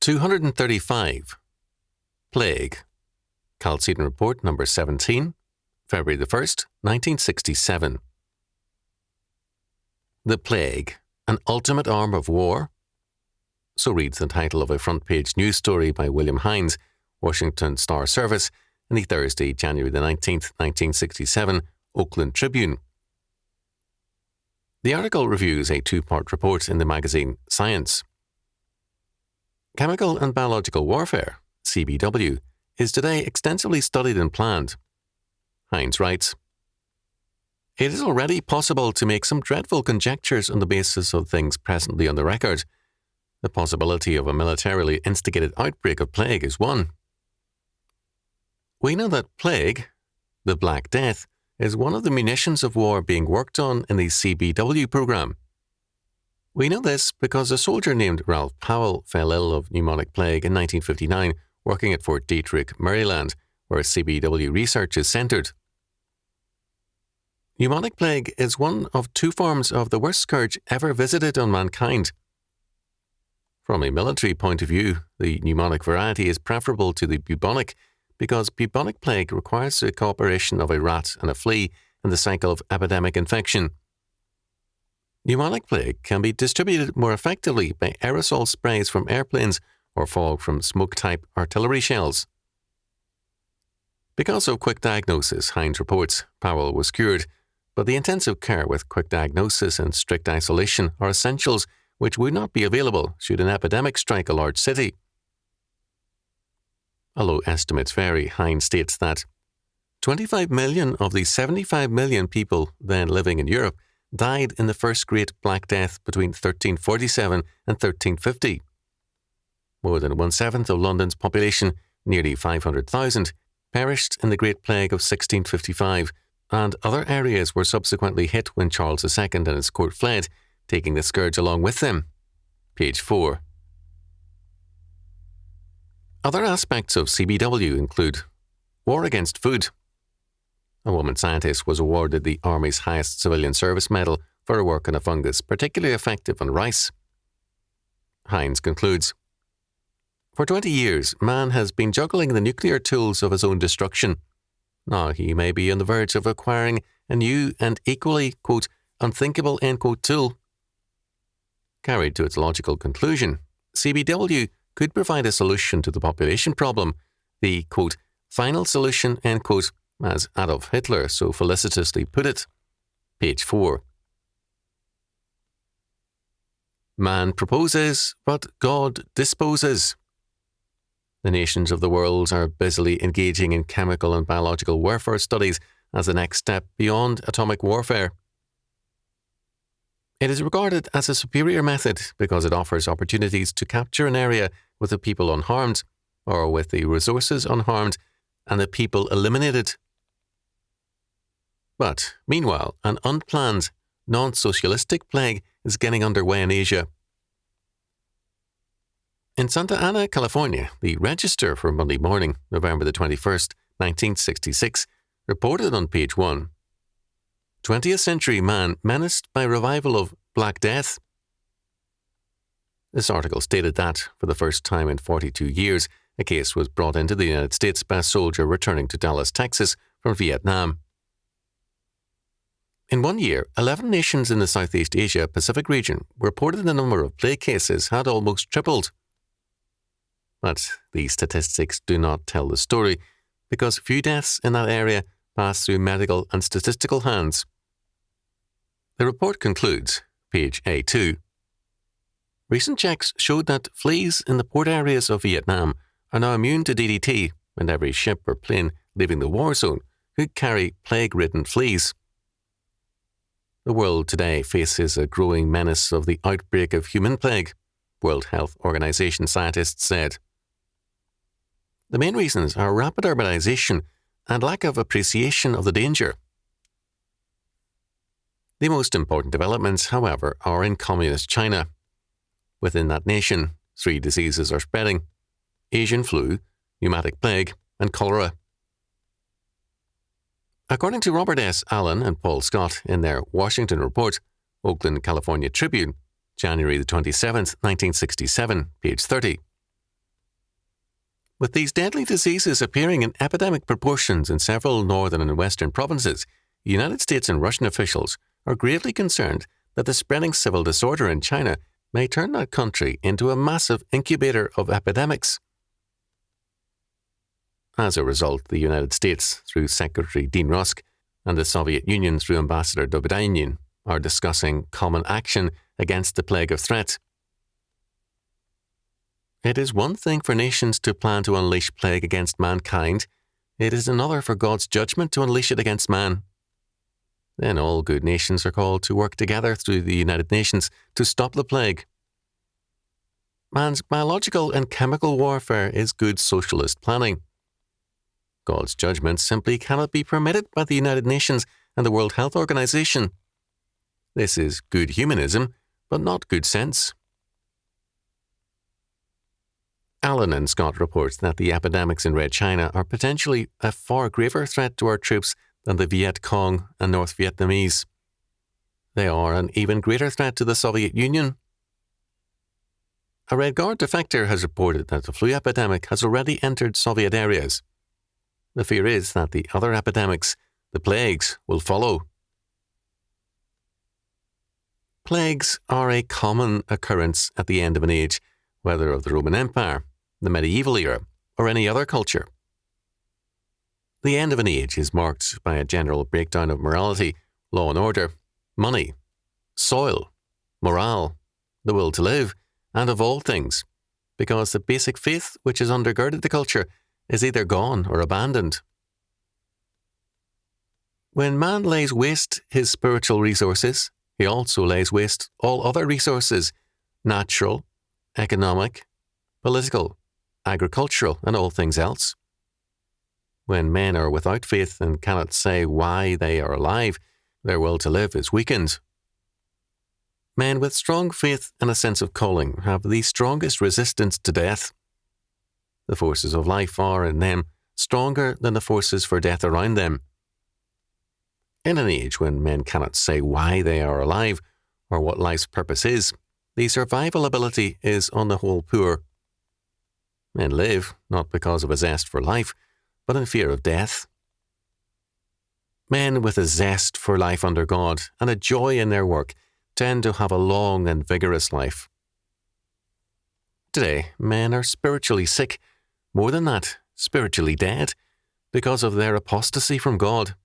235. Plague. Chalcedon Report number 17, February the 1st, 1967. The Plague, an ultimate arm of war? So reads the title of a front-page news story by William Hines, Washington Star-Service, in the Thursday, January the 19th, 1967, Oakland Tribune. The article reviews a two-part report in the magazine Science. Chemical and biological warfare, CBW, is today extensively studied and planned. Hines writes, "It is already possible to make some dreadful conjectures on the basis of things presently on the record. The possibility of a militarily instigated outbreak of plague is one. We know that plague, the Black Death, is one of the munitions of war being worked on in the CBW program. We know this because a soldier named Ralph Powell fell ill of pneumonic plague in 1959 working at Fort Detrick, Maryland, where CBW research is centered. Pneumonic plague is one of two forms of the worst scourge ever visited on mankind. From a military point of view, the pneumonic variety is preferable to the bubonic because bubonic plague requires the cooperation of a rat and a flea in the cycle of epidemic infection. Pneumonic plague can be distributed more effectively by aerosol sprays from airplanes or fog from smoke-type artillery shells. Because of quick diagnosis, Hines reports, Powell was cured, but the intensive care with quick diagnosis and strict isolation are essentials which would not be available should an epidemic strike a large city. Although estimates vary, Hines states that 25 million of the 75 million people then living in Europe died in the first Great Black Death between 1347 and 1350. More than 1/7 of London's population, nearly 500,000, perished in the Great Plague of 1655, and other areas were subsequently hit when Charles II and his court fled, taking the scourge along with them. Page 4. Other aspects of CBW include war against food. A woman scientist was awarded the Army's highest civilian service medal for her work on a fungus particularly effective on rice. Hines concludes, "For 20 years, man has been juggling the nuclear tools of his own destruction. Now he may be on the verge of acquiring a new and equally, quote, unthinkable, end quote, tool." Carried to its logical conclusion, CBW could provide a solution to the population problem, the, quote, final solution, end quote, as Adolf Hitler so felicitously put it. Page 4. Man proposes, but God disposes. The nations of the world are busily engaging in chemical and biological warfare studies as the next step beyond atomic warfare. It is regarded as a superior method because it offers opportunities to capture an area with the people unharmed, or with the resources unharmed and the people eliminated. But, meanwhile, an unplanned, non-socialistic plague is getting underway in Asia. In Santa Ana, California, the Register for Monday morning, November the 21st, 1966, reported on page 1, 20th century man menaced by revival of Black Death. This article stated that, for the first time in 42 years, a case was brought into the United States by a soldier returning to Dallas, Texas, from Vietnam. In 1 year, 11 nations in the Southeast Asia Pacific region reported the number of plague cases had almost tripled. But these statistics do not tell the story, because few deaths in that area pass through medical and statistical hands. The report concludes, page A2. Recent checks showed that fleas in the port areas of Vietnam are now immune to DDT, and every ship or plane leaving the war zone could carry plague-ridden fleas. The world today faces a growing menace of the outbreak of human plague, World Health Organization scientists said. The main reasons are rapid urbanization and lack of appreciation of the danger. The most important developments, however, are in communist China. Within that nation, 3 diseases are spreading: Asian flu, pneumatic plague, and cholera. According to Robert S. Allen and Paul Scott in their Washington report, Oakland, California Tribune, January the 27th, 1967, page 30, With these deadly diseases appearing in epidemic proportions in several northern and western provinces, the United States and Russian officials are gravely concerned that the spreading civil disorder in China may turn that country into a massive incubator of epidemics. As a result, the United States, through Secretary Dean Rusk, and the Soviet Union, through Ambassador Dobrynin, are discussing common action against the plague of threat. It is one thing for nations to plan to unleash plague against mankind. It is another for God's judgment to unleash it against man. Then all good nations are called to work together through the United Nations to stop the plague. Man's biological and chemical warfare is good socialist planning. God's judgment simply cannot be permitted by the United Nations and the World Health Organization. This is good humanism, but not good sense. Allen and Scott report that the epidemics in Red China are potentially a far graver threat to our troops than the Viet Cong and North Vietnamese. They are an even greater threat to the Soviet Union. A Red Guard defector has reported that the flu epidemic has already entered Soviet areas. The fear is that the other epidemics, the plagues, will follow. Plagues are a common occurrence at the end of an age, whether of the Roman Empire, the medieval era, or any other culture. The end of an age is marked by a general breakdown of morality, law and order, money, soil, morale, the will to live, and of all things, because the basic faith which has undergirded the culture is either gone or abandoned. When man lays waste his spiritual resources, he also lays waste all other resources, natural, economic, political, agricultural, and all things else. When men are without faith and cannot say why they are alive, their will to live is weakened. Men with strong faith and a sense of calling have the strongest resistance to death. The forces of life are, in them, stronger than the forces for death around them. In an age when men cannot say why they are alive or what life's purpose is, the survival ability is on the whole poor. Men live not because of a zest for life, but in fear of death. Men with a zest for life under God and a joy in their work tend to have a long and vigorous life. Today, men are spiritually sick, more than that, spiritually dead, because of their apostasy from God.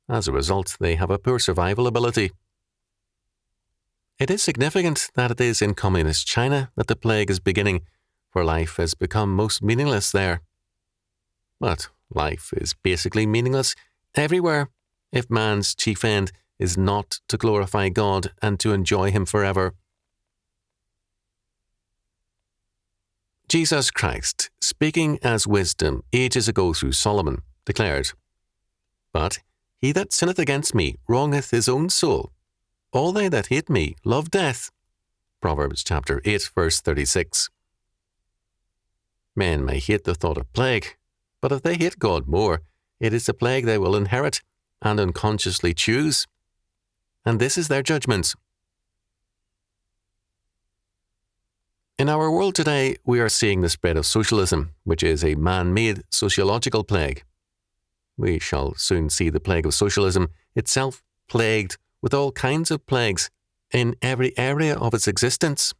As a result, they have a poor survival ability. It is significant that it is in communist China that the plague is beginning, for life has become most meaningless there. But life is basically meaningless everywhere if man's chief end is not to glorify God and to enjoy Him forever. Jesus Christ, speaking as wisdom ages ago through Solomon, declared, "But he that sinneth against me wrongeth his own soul. All they that hate me love death." Proverbs chapter 8, verse 36. Men may hate the thought of plague, but if they hate God more, it is the plague they will inherit and unconsciously choose. And this is their judgment. In our world today, we are seeing the spread of socialism, which is a man-made sociological plague. We shall soon see the plague of socialism itself plagued with all kinds of plagues in every area of its existence.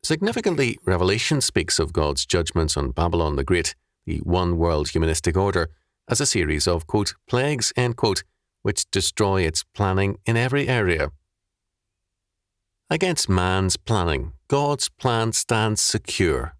Significantly, Revelation speaks of God's judgments on Babylon the Great, the one-world humanistic order, as a series of, quote, plagues, end quote, which destroy its planning in every area. Against man's planning, God's plan stands secure,